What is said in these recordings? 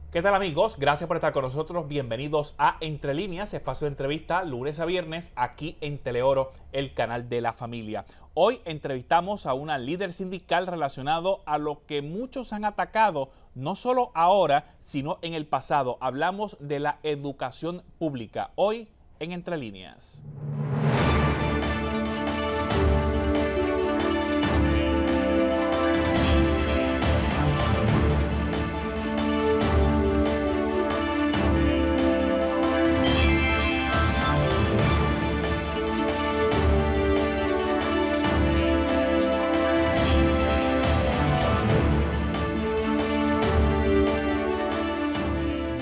¿Qué tal, amigos? Gracias por estar con nosotros. Bienvenidos a Entre Líneas, espacio de entrevista lunes a viernes aquí en Teleoro, el canal de la familia. Hoy entrevistamos a una líder sindical relacionado a lo que muchos han atacado, no solo ahora, sino en el pasado. Hablamos de la educación pública. Hoy en Entre Líneas.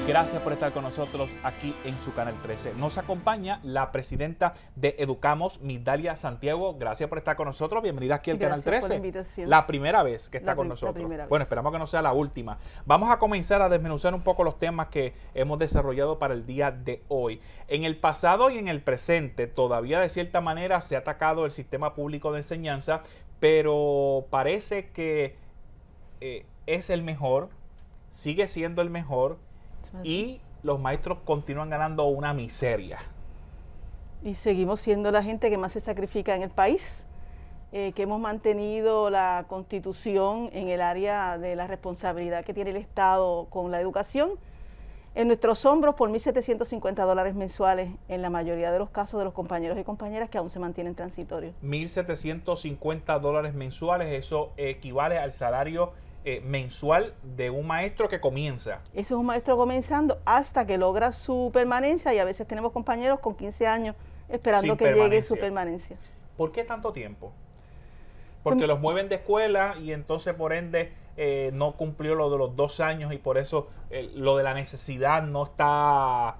Gracias por estar con nosotros aquí en su Canal 13. Nos acompaña la presidenta de Educamos, Migdalia Santiago. Gracias por estar con nosotros. Bienvenida aquí al Canal 13. Por la invitación. La primera vez que está con nosotros. Bueno, esperamos que no sea la última. Vamos a comenzar a desmenuzar un poco los temas que hemos desarrollado para el día de hoy. En el pasado y en el presente, todavía de cierta manera se ha atacado el sistema público de enseñanza, pero parece que es el mejor, sigue siendo el mejor, y los maestros continúan ganando una miseria. Y seguimos siendo la gente que más se sacrifica en el país, que hemos mantenido la Constitución en el área de la responsabilidad que tiene el Estado con la educación en nuestros hombros por $1,750 mensuales en la mayoría de los casos de los compañeros y compañeras que aún se mantienen transitorios. $1,750 mensuales, eso equivale al salario mensual de un maestro que comienza. Eso es un maestro comenzando hasta que logra su permanencia, y a veces tenemos compañeros con 15 años esperando que llegue su permanencia. ¿Por qué tanto tiempo? Porque los mueven de escuela y entonces por ende no cumplió lo de los 2 años y por eso lo de la necesidad no está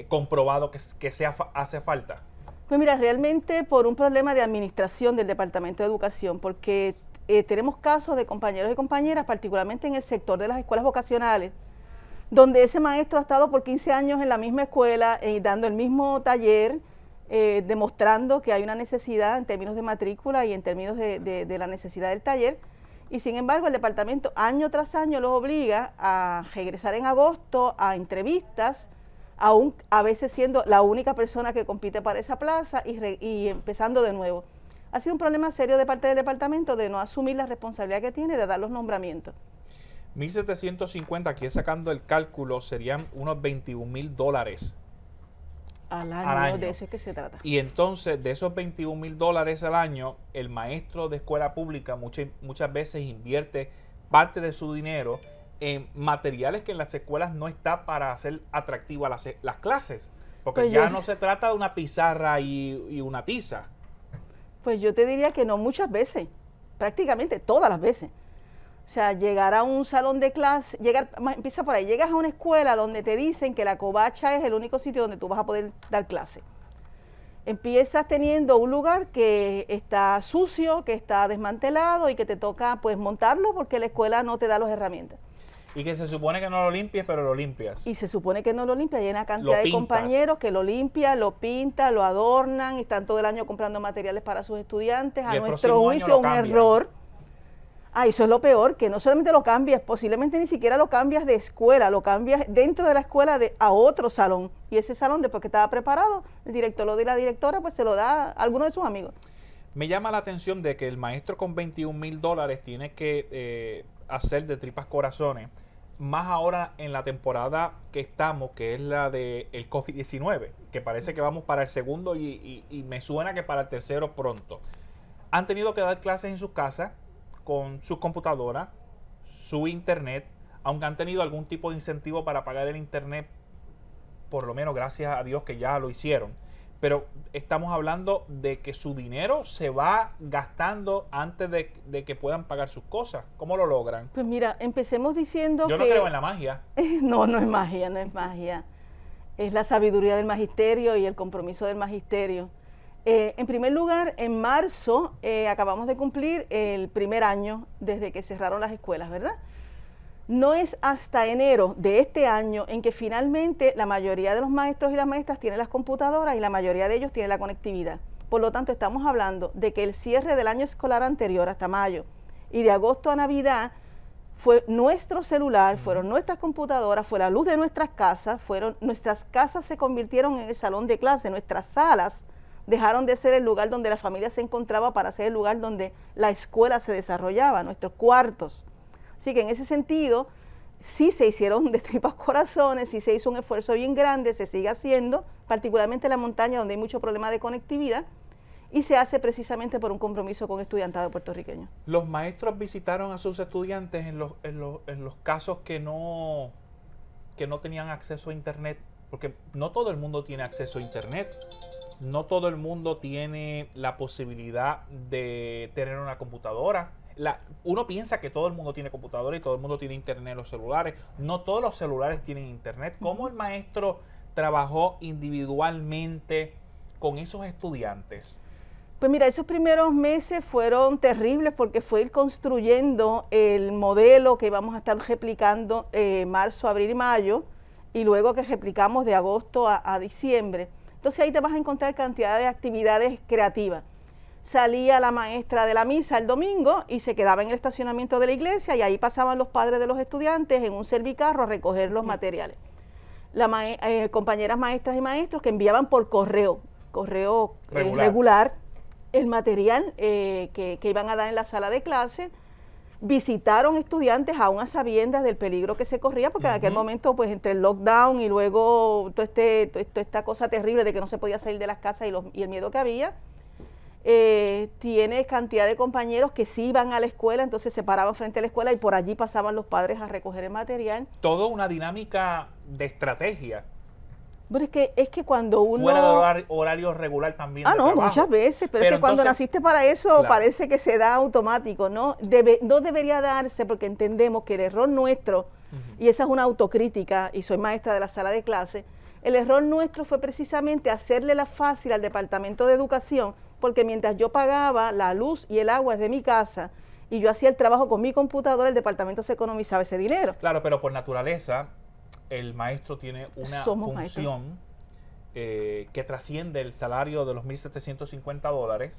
comprobado que hace falta. Pues mira, realmente por un problema de administración del Departamento de Educación, porque tenemos casos de compañeros y compañeras, particularmente en el sector de las escuelas vocacionales, donde ese maestro ha estado por 15 años en la misma escuela dando el mismo taller, demostrando que hay una necesidad en términos de matrícula y en términos de la necesidad del taller, y sin embargo el departamento año tras año los obliga a regresar en agosto a entrevistas, aún a veces siendo la única persona que compite para esa plaza y empezando de nuevo. Ha sido un problema serio de parte del departamento de no asumir la responsabilidad que tiene de dar los nombramientos. 1,750, aquí sacando el cálculo, serían unos $21,000 al año. De eso es que se trata. Y entonces, de esos $21,000 al año, el maestro de escuela pública muchas veces invierte parte de su dinero en materiales que en las escuelas no está para hacer atractivas las clases. Porque pues ya no se trata de una pizarra y una tiza. Pues yo te diría que no muchas veces, prácticamente todas las veces. O sea, llegar a un salón de clase, empieza por ahí, llegas a una escuela donde te dicen que la covacha es el único sitio donde tú vas a poder dar clase. Empiezas teniendo un lugar que está sucio, que está desmantelado y que te toca pues montarlo porque la escuela no te da las herramientas. Y que se supone que no lo limpies, pero lo limpias. Y se supone que no lo limpias. Hay una cantidad de compañeros que lo limpian, lo pintan, lo adornan, y están todo el año comprando materiales para sus estudiantes. A nuestro juicio, un error. Eso es lo peor, que no solamente lo cambias, posiblemente ni siquiera lo cambias de escuela, lo cambias dentro de la escuela a otro salón. Y ese salón, después que estaba preparado, el director lo da y la directora, pues se lo da a alguno de sus amigos. Me llama la atención de que el maestro con $21,000 tiene que hacer de tripas corazones, más ahora en la temporada que estamos, que es la del COVID-19, que parece que vamos para el segundo y me suena que para el tercero pronto. Han tenido que dar clases en sus casas con sus computadoras, su internet, aunque han tenido algún tipo de incentivo para pagar el internet, por lo menos gracias a Dios que ya lo hicieron. Pero estamos hablando de que su dinero se va gastando antes de que puedan pagar sus cosas. ¿Cómo lo logran? Pues mira, empecemos diciendo Yo no creo en la magia. No es magia, no es magia. Es la sabiduría del magisterio y el compromiso del magisterio. En primer lugar, en marzo acabamos de cumplir el primer año desde que cerraron las escuelas, ¿verdad? No es hasta enero de este año en que finalmente la mayoría de los maestros y las maestras tienen las computadoras y la mayoría de ellos tienen la conectividad. Por lo tanto, estamos hablando de que el cierre del año escolar anterior hasta mayo y de agosto a Navidad fue nuestro celular, fueron nuestras computadoras, fue la luz de nuestras casas, nuestras casas se convirtieron en el salón de clase, nuestras salas dejaron de ser el lugar donde la familia se encontraba para ser el lugar donde la escuela se desarrollaba, nuestros cuartos. Así que en ese sentido, sí se hicieron de tripas corazones, sí se hizo un esfuerzo bien grande, se sigue haciendo, particularmente en la montaña donde hay mucho problema de conectividad, y se hace precisamente por un compromiso con estudiantado puertorriqueño. ¿Los maestros visitaron a sus estudiantes en los casos que no tenían acceso a Internet? Porque no todo el mundo tiene acceso a Internet. No todo el mundo tiene la posibilidad de tener una computadora. Uno piensa que todo el mundo tiene computadora y todo el mundo tiene Internet en los celulares. No todos los celulares tienen Internet. ¿Cómo el maestro trabajó individualmente con esos estudiantes? Pues mira, esos primeros meses fueron terribles porque fue ir construyendo el modelo que íbamos a estar replicando marzo, abril y mayo, y luego que replicamos de agosto a diciembre. Entonces ahí te vas a encontrar cantidad de actividades creativas. Salía la maestra de la misa el domingo y se quedaba en el estacionamiento de la iglesia y ahí pasaban los padres de los estudiantes en un servicarro a recoger los materiales. Compañeras maestras y maestros que enviaban por correo regular el material que iban a dar en la sala de clase. Visitaron estudiantes aún a sabiendas del peligro que se corría, porque en aquel momento, pues entre el lockdown y luego toda esta cosa terrible de que no se podía salir de las casas y el miedo que había, tiene cantidad de compañeros que sí iban a la escuela, entonces se paraban frente a la escuela y por allí pasaban los padres a recoger el material. Todo una dinámica de estrategia. Pero es que cuando uno... Fuera de horario regular también. Ah, no, trabajo. Muchas veces, pero es que cuando naciste para eso, claro, parece que se da automático, ¿no? No debería darse porque entendemos que el error nuestro, y esa es una autocrítica, y soy maestra de la sala de clase, el error nuestro fue precisamente hacerle la fácil al Departamento de Educación, porque mientras yo pagaba la luz y el agua desde mi casa, y yo hacía el trabajo con mi computadora, el departamento se economizaba ese dinero. Claro, pero por naturaleza el maestro tiene una función que trasciende el salario de los $1,750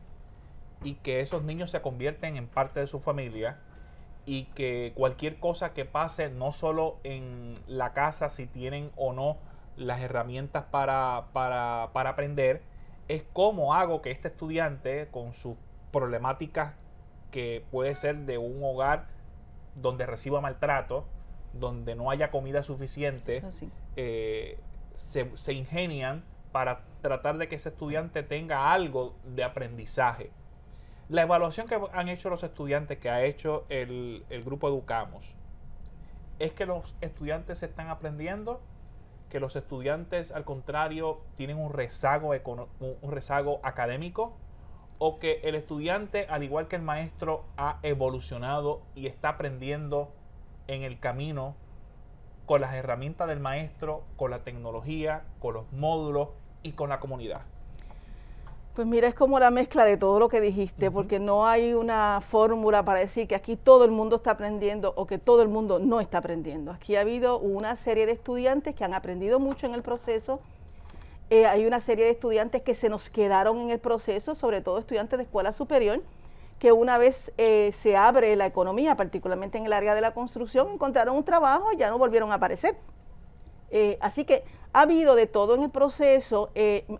y que esos niños se convierten en parte de su familia y que cualquier cosa que pase, no solo en la casa, si tienen o no las herramientas para aprender, es cómo hago que este estudiante, con sus problemáticas que puede ser de un hogar donde reciba maltrato, donde no haya comida suficiente, se ingenian para tratar de que ese estudiante tenga algo de aprendizaje. La evaluación que han hecho los estudiantes, que ha hecho el grupo Educamos, es que los estudiantes están aprendiendo, que los estudiantes, al contrario, tienen un rezago académico, o que el estudiante, al igual que el maestro, ha evolucionado y está aprendiendo en el camino con las herramientas del maestro, con la tecnología, con los módulos y con la comunidad. Pues mira, es como la mezcla de todo lo que dijiste, porque no hay una fórmula para decir que aquí todo el mundo está aprendiendo o que todo el mundo no está aprendiendo. Aquí ha habido una serie de estudiantes que han aprendido mucho en el proceso. Hay una serie de estudiantes que se nos quedaron en el proceso, sobre todo estudiantes de escuela superior, que una vez se abre la economía, particularmente en el área de la construcción, encontraron un trabajo y ya no volvieron a aparecer. Así que ha habido de todo en el proceso,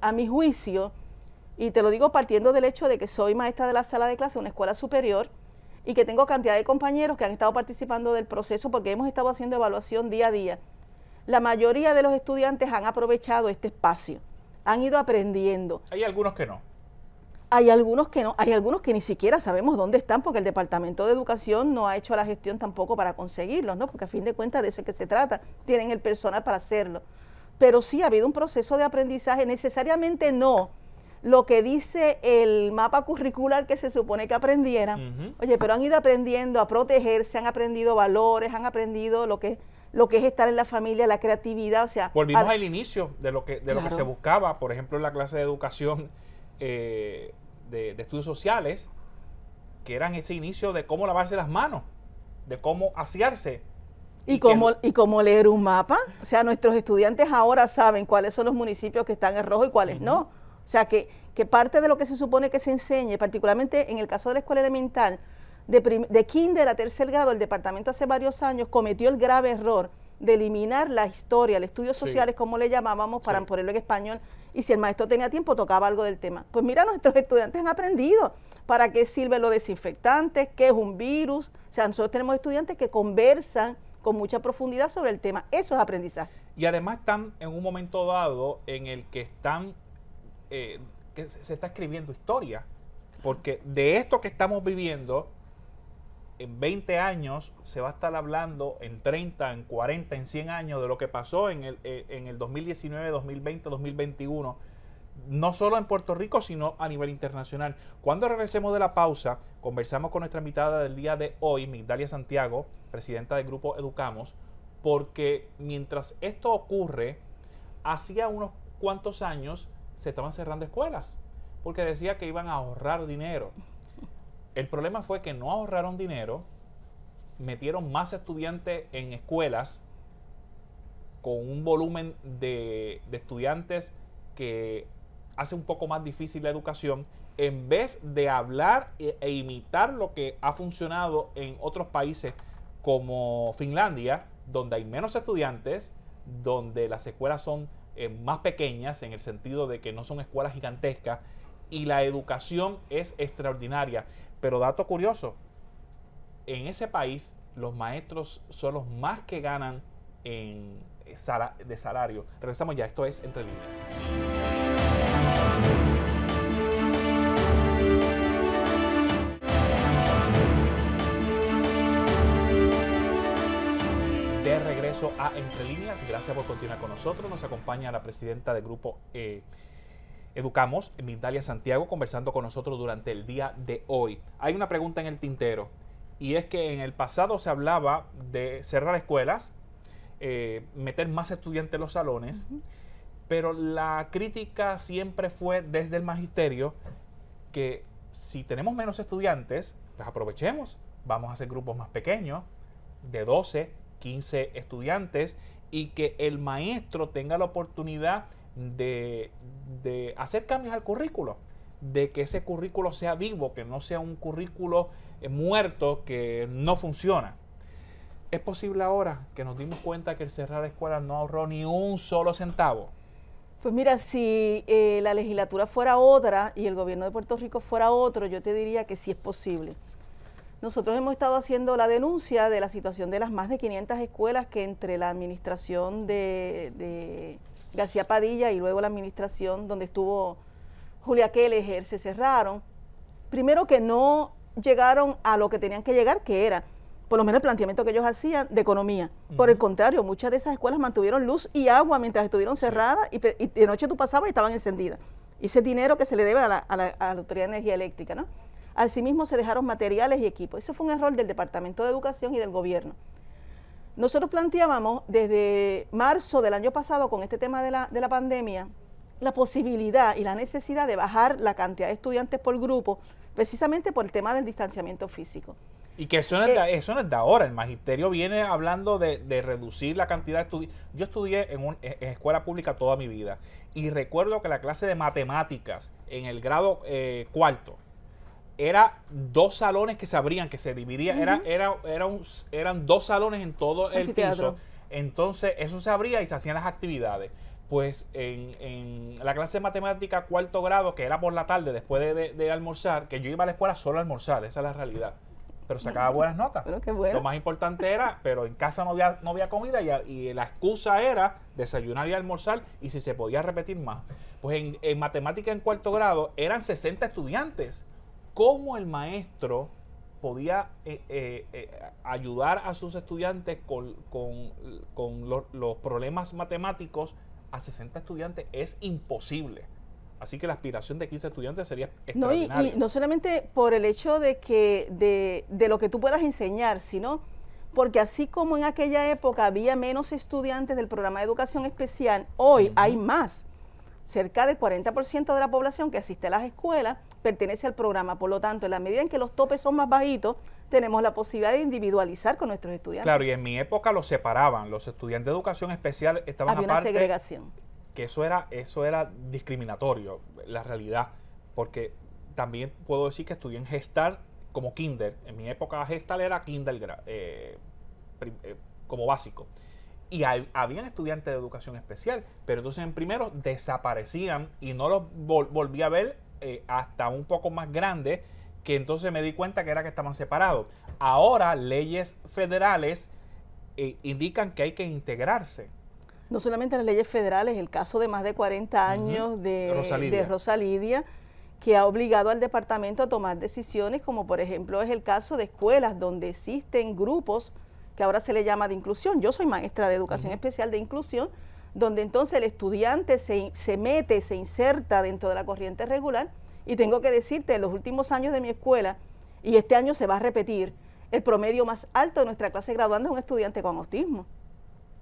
a mi juicio, y te lo digo partiendo del hecho de que soy maestra de la sala de clase de una escuela superior y que tengo cantidad de compañeros que han estado participando del proceso porque hemos estado haciendo evaluación día a día. La mayoría de los estudiantes han aprovechado este espacio, han ido aprendiendo. Hay algunos que no. Hay algunos que no, hay algunos que ni siquiera sabemos dónde están porque el Departamento de Educación no ha hecho la gestión tampoco para conseguirlos, ¿no? Porque a fin de cuentas de eso es que se trata, tienen el personal para hacerlo. Pero sí ha habido un proceso de aprendizaje, necesariamente no lo que dice el mapa curricular que se supone que aprendieran, oye, pero han ido aprendiendo a protegerse, han aprendido valores, han aprendido lo que es estar en la familia, la creatividad, o sea... Volvimos al inicio de lo que se buscaba, por ejemplo, en la clase de educación de estudios sociales, que eran ese inicio de cómo lavarse las manos, de cómo asearse. Y cómo leer un mapa, o sea, nuestros estudiantes ahora saben cuáles son los municipios que están en rojo y cuáles no. O sea, que parte de lo que se supone que se enseñe, particularmente en el caso de la escuela elemental, de kinder a tercer grado, el departamento hace varios años cometió el grave error de eliminar la historia, el estudios sociales, como le llamábamos, para ponerlo en español, y si el maestro tenía tiempo, tocaba algo del tema. Pues mira, nuestros estudiantes han aprendido para qué sirven los desinfectantes, qué es un virus. O sea, nosotros tenemos estudiantes que conversan con mucha profundidad sobre el tema. Eso es aprendizaje. Y además están en un momento dado en el que que se está escribiendo historia. Porque de esto que estamos viviendo, en 20 años se va a estar hablando, en 30, en 40, en 100 años, de lo que pasó en el 2019, 2020, 2021, no solo en Puerto Rico, sino a nivel internacional. Cuando regresemos de la pausa, conversamos con nuestra invitada del día de hoy, Migdalia Santiago, presidenta del grupo Educamos, porque mientras esto ocurre, hacía unos cuantos años se estaban cerrando escuelas, porque decía que iban a ahorrar dinero. El problema fue que no ahorraron dinero, metieron más estudiantes en escuelas con un volumen de estudiantes que hace un poco más difícil la educación, en vez de hablar e imitar lo que ha funcionado en otros países como Finlandia, donde hay menos estudiantes, donde las escuelas son más pequeñas, en el sentido de que no son escuelas gigantescas, y la educación es extraordinaria. Pero dato curioso, en ese país los maestros son los más que ganan de salario. Regresamos ya, esto es Entre Líneas. De regreso a Entre Líneas, gracias por continuar con nosotros. Nos acompaña la presidenta del grupo Educamos, Migdalia Santiago, conversando con nosotros durante el día de hoy. Hay una pregunta en el tintero, y es que en el pasado se hablaba de cerrar escuelas, meter más estudiantes en los salones, pero la crítica siempre fue desde el magisterio que si tenemos menos estudiantes, pues aprovechemos, vamos a hacer grupos más pequeños, de 12, 15 estudiantes, y que el maestro tenga la oportunidad de hacer cambios al currículo, de que ese currículo sea vivo, que no sea un currículo muerto que no funciona. ¿Es posible ahora que nos dimos cuenta que el cerrar escuelas no ahorró ni un solo centavo? Pues mira, si la legislatura fuera otra y el gobierno de Puerto Rico fuera otro, yo te diría que sí es posible. Nosotros hemos estado haciendo la denuncia de la situación de las más de 500 escuelas que entre la administración de García Padilla y luego la administración donde estuvo Julia Kelleher se cerraron. Primero, que no llegaron a lo que tenían que llegar, que era, por lo menos el planteamiento que ellos hacían de economía. Por el contrario, muchas de esas escuelas mantuvieron luz y agua mientras estuvieron cerradas, y de noche tú pasabas y estaban encendidas. Y ese dinero que se le debe a la Autoridad de Energía Eléctrica, ¿no? Asimismo se dejaron materiales y equipos. Ese fue un error del Departamento de Educación y del gobierno. Nosotros planteábamos desde marzo del año pasado, con este tema de la pandemia, la posibilidad y la necesidad de bajar la cantidad de estudiantes por grupo, precisamente por el tema del distanciamiento físico. Y que eso no es de ahora. El magisterio viene hablando de reducir la cantidad de estudiantes. Yo estudié en escuela pública toda mi vida, y recuerdo que la clase de matemáticas en el grado cuarto era 2 salones que se abrían, que se dividían, eran 2 salones en todo el piso. Entonces eso se abría y se hacían las actividades. Pues en la clase de matemática cuarto grado, que era por la tarde después de almorzar, que yo iba a la escuela solo a almorzar, esa es la realidad, pero sacaba buenas notas. Bueno, qué bueno. Lo más importante era, pero en casa no había comida, y la excusa era desayunar y almorzar, y si se podía repetir más. Pues en matemática en cuarto grado eran 60 estudiantes. ¿Cómo el maestro podía ayudar a sus estudiantes con los problemas matemáticos a 60 estudiantes? Es imposible. Así que la aspiración de 15 estudiantes sería extraordinaria. No, y no solamente por el hecho de que de lo que tú puedas enseñar, sino porque así como en aquella época había menos estudiantes del programa de educación especial, hoy hay más. Cerca del 40% de la población que asiste a las escuelas pertenece al programa. Por lo tanto, en la medida en que los topes son más bajitos, tenemos la posibilidad de individualizar con nuestros estudiantes. Claro, y en mi época los separaban. Los estudiantes de educación especial estaban aparte. Había una segregación. Que eso era discriminatorio, la realidad. Porque también puedo decir que estudié en Gestal, como kinder. En mi época gestal era kinder como básico. Y habían estudiantes de educación especial, pero entonces en primero desaparecían y no los volví a ver hasta un poco más grande, que entonces me di cuenta que era que estaban separados. Ahora leyes federales indican que hay que integrarse. No solamente las leyes federales, el caso de más de 40 años de Rosa Lidia, que ha obligado al departamento a tomar decisiones, como por ejemplo es el caso de escuelas donde existen grupos que ahora se le llama de inclusión. Yo soy maestra de educación especial de inclusión, donde entonces el estudiante se mete, se inserta dentro de la corriente regular, y tengo que decirte, en los últimos años de mi escuela, y este año se va a repetir, el promedio más alto de nuestra clase graduanda es un estudiante con autismo.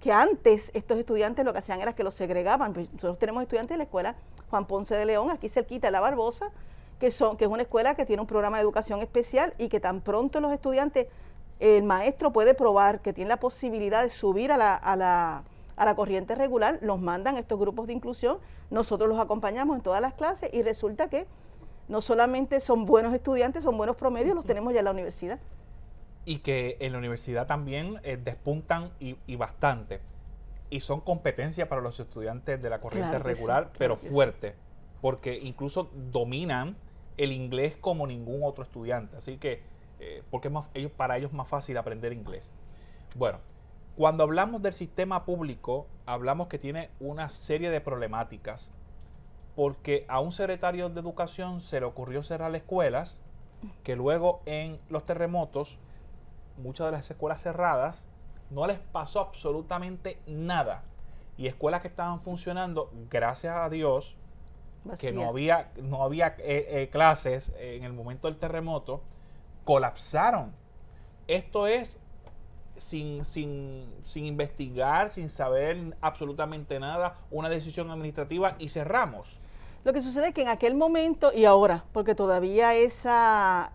Que antes estos estudiantes lo que hacían era que los segregaban. Pues nosotros tenemos estudiantes de la escuela Juan Ponce de León, aquí cerquita de La Barbosa, que es una escuela que tiene un programa de educación especial, y que tan pronto los estudiantes, el maestro puede probar que tiene la posibilidad de subir a la corriente regular, los mandan a estos grupos de inclusión, nosotros los acompañamos en todas las clases, y resulta que no solamente son buenos estudiantes, son buenos promedios, los tenemos ya en la universidad. Y que en la universidad también despuntan y bastante. Y son competencia para los estudiantes de la corriente regular, sí, pero fuerte. Porque incluso dominan el inglés como ningún otro estudiante. Así que, porque para ellos es más fácil aprender inglés. Bueno, cuando hablamos del sistema público, hablamos que tiene una serie de problemáticas. Porque a un secretario de educación se le ocurrió cerrar escuelas, que luego en los terremotos, muchas de las escuelas cerradas, no les pasó absolutamente nada. Y escuelas que estaban funcionando, gracias a Dios, vacía, que no había clases en el momento del terremoto, colapsaron. Esto es sin investigar, sin saber absolutamente nada, una decisión administrativa, y cerramos. Lo que sucede es que en aquel momento y ahora, porque todavía esa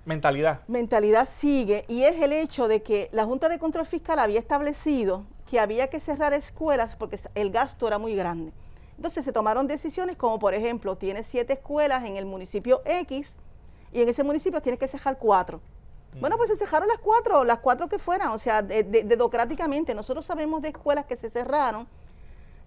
mentalidad sigue, y es el hecho de que la Junta de Control Fiscal había establecido que había que cerrar escuelas porque el gasto era muy grande. Entonces se tomaron decisiones como, por ejemplo, tienes 7 escuelas en el municipio X, y en ese municipio tienes que cerrar 4. Bueno, pues se cerraron las 4 que fueran, o sea, democráticamente. Nosotros sabemos de escuelas que se cerraron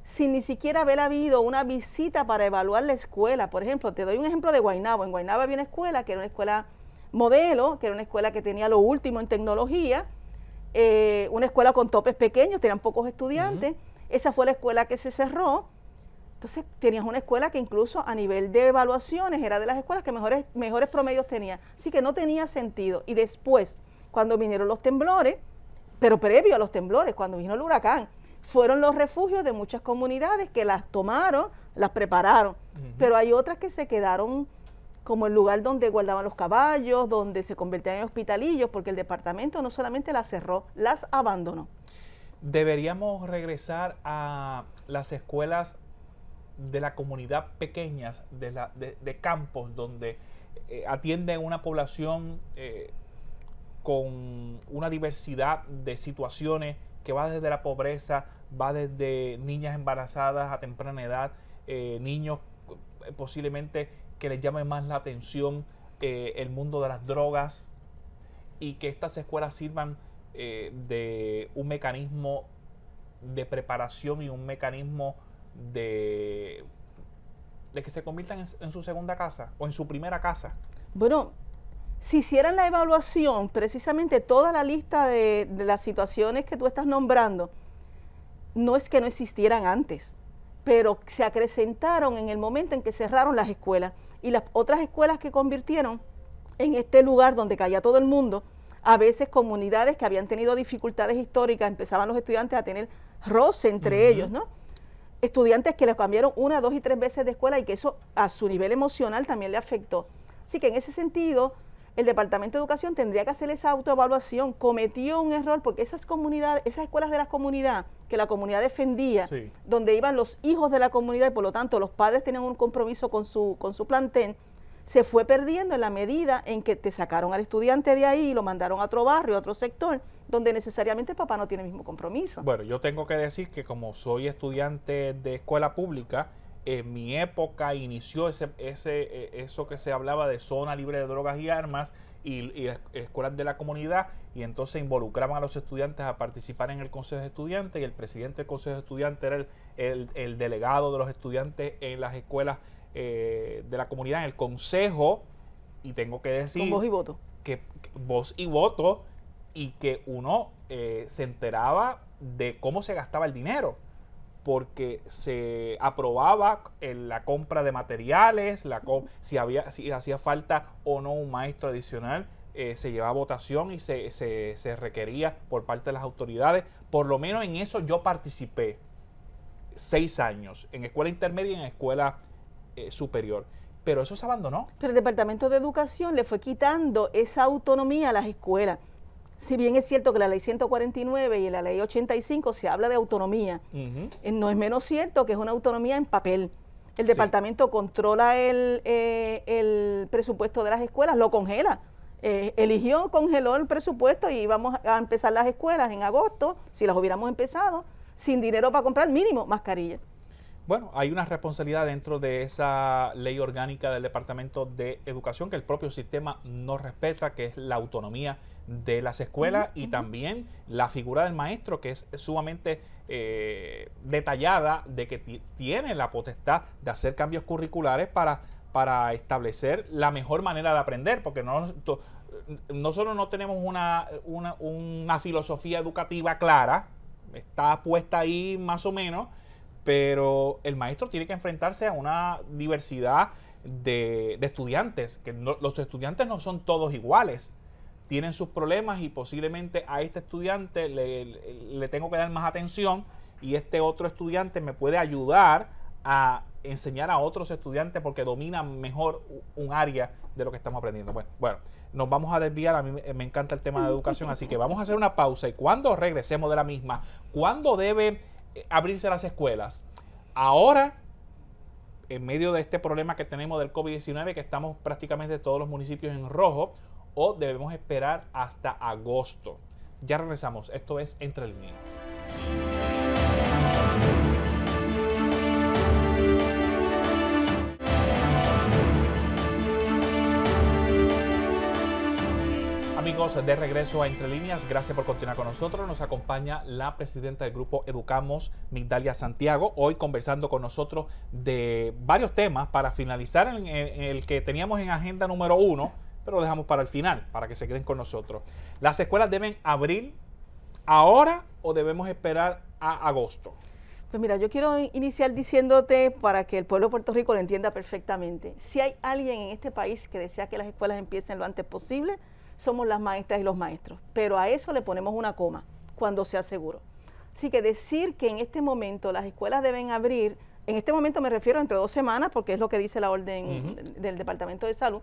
sin ni siquiera haber habido una visita para evaluar la escuela. Por ejemplo, te doy un ejemplo de Guaynabo. En Guaynabo había una escuela que era una escuela modelo, que era una escuela que tenía lo último en tecnología, una escuela con topes pequeños, tenían pocos estudiantes. Esa fue la escuela que se cerró. Entonces tenías una escuela que incluso a nivel de evaluaciones era de las escuelas que mejores promedios tenía. Así que no tenía sentido. Y después, cuando vinieron los temblores, pero previo a los temblores, cuando vino el huracán, fueron los refugios de muchas comunidades que las tomaron, las prepararon. Pero hay otras que se quedaron como el lugar donde guardaban los caballos, donde se convertían en hospitalillos, porque el departamento no solamente las cerró, las abandonó. Deberíamos regresar a las escuelas de la comunidad pequeñas, de campos, donde atienden una población con una diversidad de situaciones que va desde la pobreza, va desde niñas embarazadas a temprana edad, niños posiblemente que les llame más la atención el mundo de las drogas, y que estas escuelas sirvan de un mecanismo de preparación y un mecanismo de que se conviertan en su segunda casa o en su primera casa. Bueno, si hicieran la evaluación, precisamente toda la lista de las situaciones que tú estás nombrando, no es que no existieran antes, pero se acrecentaron en el momento en que cerraron las escuelas, y las otras escuelas que convirtieron en este lugar donde caía todo el mundo, a veces comunidades que habían tenido dificultades históricas, empezaban los estudiantes a tener roce entre ellos, ¿no? Estudiantes que les cambiaron 1, 2 y 3 veces de escuela, y que eso a su nivel emocional también le afectó. Así que en ese sentido, el Departamento de Educación tendría que hacer esa autoevaluación. Cometió un error porque esas comunidades, esas escuelas de la comunidad, que la comunidad defendía, sí, donde iban los hijos de la comunidad y por lo tanto los padres tenían un compromiso con su plantel, se fue perdiendo en la medida en que te sacaron al estudiante de ahí y lo mandaron a otro barrio, a otro sector, donde necesariamente el papá no tiene el mismo compromiso. Bueno, yo tengo que decir que como soy estudiante de escuela pública, en mi época inició eso que se hablaba de zona libre de drogas y armas y las escuelas de la comunidad, y entonces involucraban a los estudiantes a participar en el consejo de estudiantes, y el presidente del consejo de estudiantes era el delegado de los estudiantes en las escuelas de la comunidad, en el consejo, y tengo que decir... Con voz y voto. Que voz y voto, y que uno se enteraba de cómo se gastaba el dinero, porque se aprobaba la compra de materiales, si hacía falta o no un maestro adicional, se llevaba a votación y se requería por parte de las autoridades. Por lo menos en eso yo participé 6 años, en escuela intermedia y en escuela superior. Pero eso se abandonó. Pero el Departamento de Educación le fue quitando esa autonomía a las escuelas. Si bien es cierto que la ley 149 y la ley 85 se habla de autonomía, no es menos cierto que es una autonomía en papel. El departamento controla el presupuesto de las escuelas, lo congela. Congeló el presupuesto y íbamos a empezar las escuelas en agosto, si las hubiéramos empezado, sin dinero para comprar mínimo mascarillas. Bueno, hay una responsabilidad dentro de esa ley orgánica del Departamento de Educación que el propio sistema no respeta, que es la autonomía de las escuelas y también la figura del maestro, que es sumamente detallada, de que tiene la potestad de hacer cambios curriculares para establecer la mejor manera de aprender, porque nosotros no tenemos una filosofía educativa clara, está puesta ahí más o menos, pero el maestro tiene que enfrentarse a una diversidad de estudiantes, que los estudiantes no son todos iguales, tienen sus problemas y posiblemente a este estudiante le tengo que dar más atención y este otro estudiante me puede ayudar a enseñar a otros estudiantes porque dominan mejor un área de lo que estamos aprendiendo. Bueno, nos vamos a desviar, a mí me encanta el tema de educación, así que vamos a hacer una pausa y cuando regresemos de la misma, ¿cuándo debe abrirse las escuelas? Ahora, en medio de este problema que tenemos del COVID-19, que estamos prácticamente todos los municipios en rojo, o debemos esperar hasta agosto. Ya regresamos, esto es Entre Líneas. Amigos, de regreso a Entre Líneas, gracias por continuar con nosotros. Nos acompaña la presidenta del grupo Educamos, Migdalia Santiago, hoy conversando con nosotros de varios temas para finalizar en el que teníamos en agenda número 1, pero lo dejamos para el final, para que se queden con nosotros. ¿Las escuelas deben abrir ahora o debemos esperar a agosto? Pues mira, yo quiero iniciar diciéndote, para que el pueblo de Puerto Rico lo entienda perfectamente, si hay alguien en este país que desea que las escuelas empiecen lo antes posible, somos las maestras y los maestros, pero a eso le ponemos una coma, cuando sea seguro. Así que decir que en este momento las escuelas deben abrir, en este momento me refiero a entre 2 semanas, porque es lo que dice la orden del Departamento de Salud,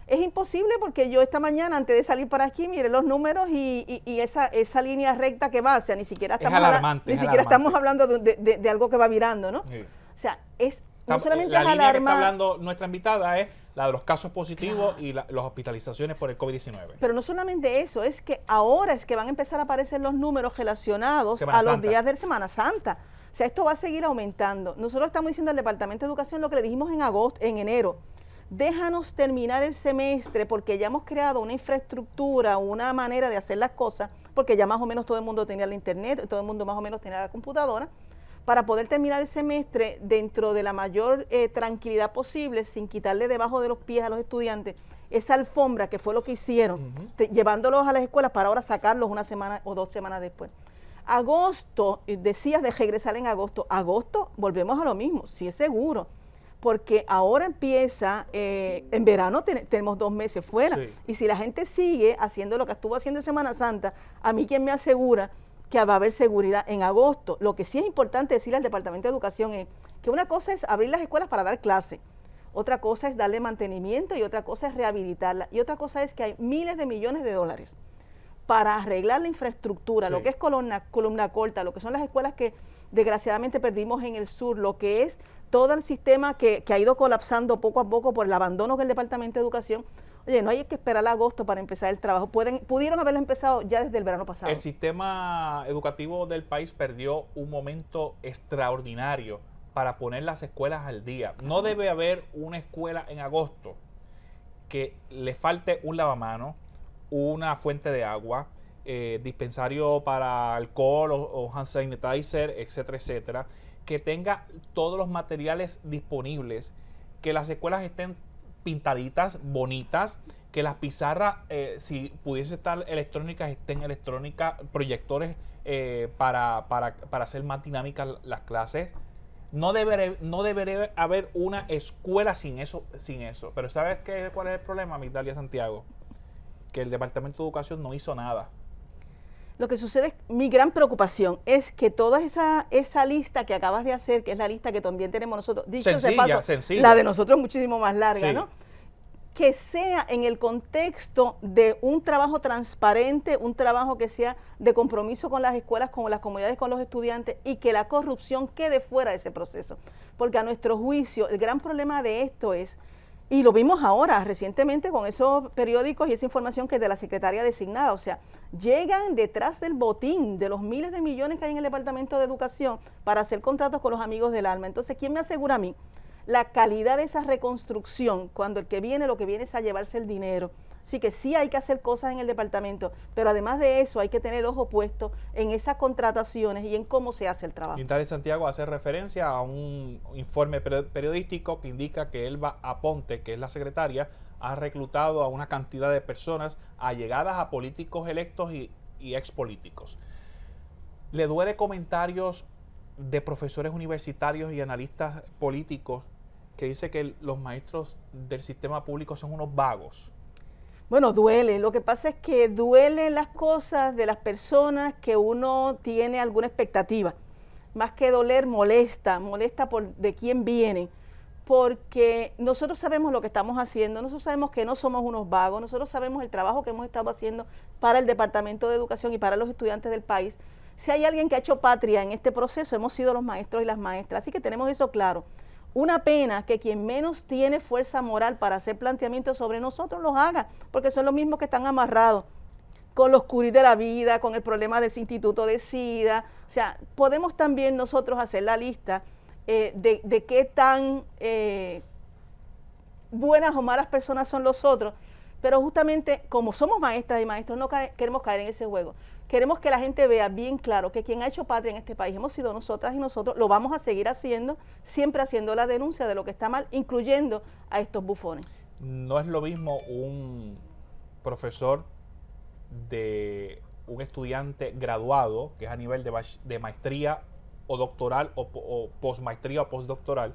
es imposible porque yo esta mañana, antes de salir para aquí, miré los números y esa línea recta que va, o sea, ni siquiera estamos hablando de algo que va virando, ¿no? Sí. O sea, no solamente la es línea alarma. Que está hablando nuestra invitada es la de los casos positivos y las hospitalizaciones por el COVID-19. Pero no solamente eso, es que ahora es que van a empezar a aparecer los números relacionados a los días de Semana Santa. O sea, esto va a seguir aumentando. Nosotros estamos diciendo al Departamento de Educación lo que le dijimos en enero. Déjanos terminar el semestre porque ya hemos creado una infraestructura, una manera de hacer las cosas, porque ya más o menos todo el mundo tenía la internet, todo el mundo más o menos tenía la computadora, para poder terminar el semestre dentro de la mayor tranquilidad posible, sin quitarle debajo de los pies a los estudiantes esa alfombra que fue lo que hicieron, llevándolos a las escuelas para ahora sacarlos 1 semana o 2 semanas después. Agosto, decías de regresar en agosto. Agosto, volvemos a lo mismo, sí es seguro, porque ahora empieza, en verano tenemos 2 meses fuera, sí. Y si la gente sigue haciendo lo que estuvo haciendo en Semana Santa, a mí quien me asegura que va a haber seguridad en agosto. Lo que sí es importante decirle al Departamento de Educación es que una cosa es abrir las escuelas para dar clase, otra cosa es darle mantenimiento y otra cosa es rehabilitarla y otra cosa es que hay miles de millones de dólares para arreglar la infraestructura, sí. Lo que es columna corta, lo que son las escuelas que desgraciadamente perdimos en el sur, lo que es todo el sistema que ha ido colapsando poco a poco por el abandono del Departamento de Educación. Oye, no hay que esperar a agosto para empezar el trabajo. Pudieron haberlo empezado ya desde el verano pasado. El sistema educativo del país perdió un momento extraordinario para poner las escuelas al día. No debe haber una escuela en agosto que le falte un lavamanos, una fuente de agua, dispensario para alcohol o hand sanitizer, etcétera, etcétera, que tenga todos los materiales disponibles, que las escuelas estén pintaditas, bonitas, que las pizarras, si pudiese estar electrónicas, estén electrónicas, proyectores para hacer más dinámicas las clases. No debería haber una escuela sin eso. Pero ¿sabes cuál es el problema, Migdalia Santiago? Que el Departamento de Educación no hizo nada. Lo que sucede, mi gran preocupación es que toda esa lista que acabas de hacer, que es la lista que también tenemos nosotros, dicho de paso, sencilla. La de nosotros es muchísimo más larga, sí, ¿no? Que sea en el contexto de un trabajo transparente, un trabajo que sea de compromiso con las escuelas, con las comunidades, con los estudiantes, y que la corrupción quede fuera de ese proceso. Porque a nuestro juicio, el gran problema de esto es, y lo vimos ahora recientemente con esos periódicos y esa información que es de la secretaria designada, o sea, llegan detrás del botín de los miles de millones que hay en el Departamento de Educación para hacer contratos con los amigos del alma. Entonces, ¿quién me asegura a mí la calidad de esa reconstrucción cuando lo que viene es a llevarse el dinero? Así que sí hay que hacer cosas en el departamento, pero además de eso hay que tener el ojo puesto en esas contrataciones y en cómo se hace el trabajo. Migdalia Santiago hace referencia a un informe periodístico que indica que Elba Aponte, que es la secretaria, ha reclutado a una cantidad de personas allegadas a políticos electos y expolíticos. ¿Le duele comentarios de profesores universitarios y analistas políticos que dice que los maestros del sistema público son unos vagos? Bueno, duele. Lo que pasa es que duelen las cosas de las personas que uno tiene alguna expectativa. Más que doler, molesta por de quién vienen. Porque nosotros sabemos lo que estamos haciendo, nosotros sabemos que no somos unos vagos, nosotros sabemos el trabajo que hemos estado haciendo para el Departamento de Educación y para los estudiantes del país. Si hay alguien que ha hecho patria en este proceso, hemos sido los maestros y las maestras. Así que tenemos eso claro. Una pena que quien menos tiene fuerza moral para hacer planteamientos sobre nosotros los haga, porque son los mismos que están amarrados con la oscuridad de la vida, con el problema de ese instituto de SIDA. O sea, podemos también nosotros hacer la lista de qué tan buenas o malas personas son los otros, pero justamente como somos maestras y maestros no queremos caer en ese juego. Queremos que la gente vea bien claro que quien ha hecho patria en este país hemos sido nosotras y nosotros, lo vamos a seguir haciendo, siempre haciendo la denuncia de lo que está mal, incluyendo a estos bufones. No es lo mismo un profesor de un estudiante graduado, que es a nivel de maestría o doctoral o postmaestría o postdoctoral,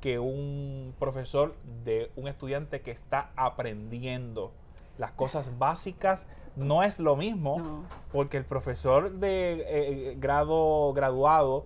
que un profesor de un estudiante que está aprendiendo las cosas básicas. No es lo mismo, no, porque el profesor de graduado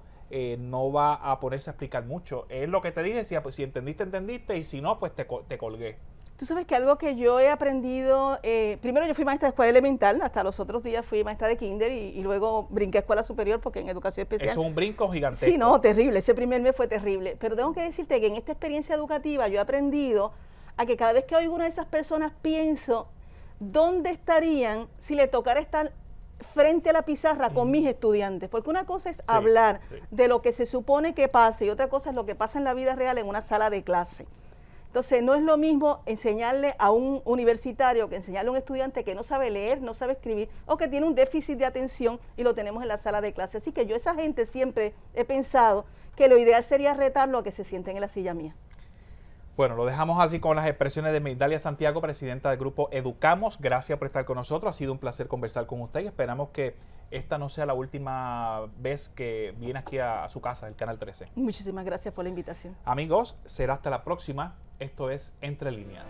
no va a ponerse a explicar mucho. Es lo que te dije, si entendiste, entendiste, y si no, pues te colgué. Tú sabes que algo que yo he aprendido, primero yo fui maestra de escuela elemental, hasta los otros días fui maestra de kinder y luego brinqué a escuela superior porque en educación especial. Eso es un brinco gigantesco. Sí, no, terrible, ese primer mes fue terrible. Pero tengo que decirte que en esta experiencia educativa yo he aprendido a que cada vez que oigo una de esas personas pienso, ¿dónde estarían si le tocara estar frente a la pizarra con mis estudiantes? Porque una cosa es hablar de lo que se supone que pase y otra cosa es lo que pasa en la vida real en una sala de clase. Entonces, no es lo mismo enseñarle a un universitario que enseñarle a un estudiante que no sabe leer, no sabe escribir o que tiene un déficit de atención y lo tenemos en la sala de clase. Así que yo esa gente siempre he pensado que lo ideal sería retarlo a que se sienten en la silla mía. Bueno, lo dejamos así con las expresiones de Migdalia Santiago, presidenta del grupo Educamos. Gracias por estar con nosotros. Ha sido un placer conversar con usted y esperamos que esta no sea la última vez que viene aquí a su casa, el Canal 13. Muchísimas gracias por la invitación. Amigos, será hasta la próxima. Esto es Entre Líneas.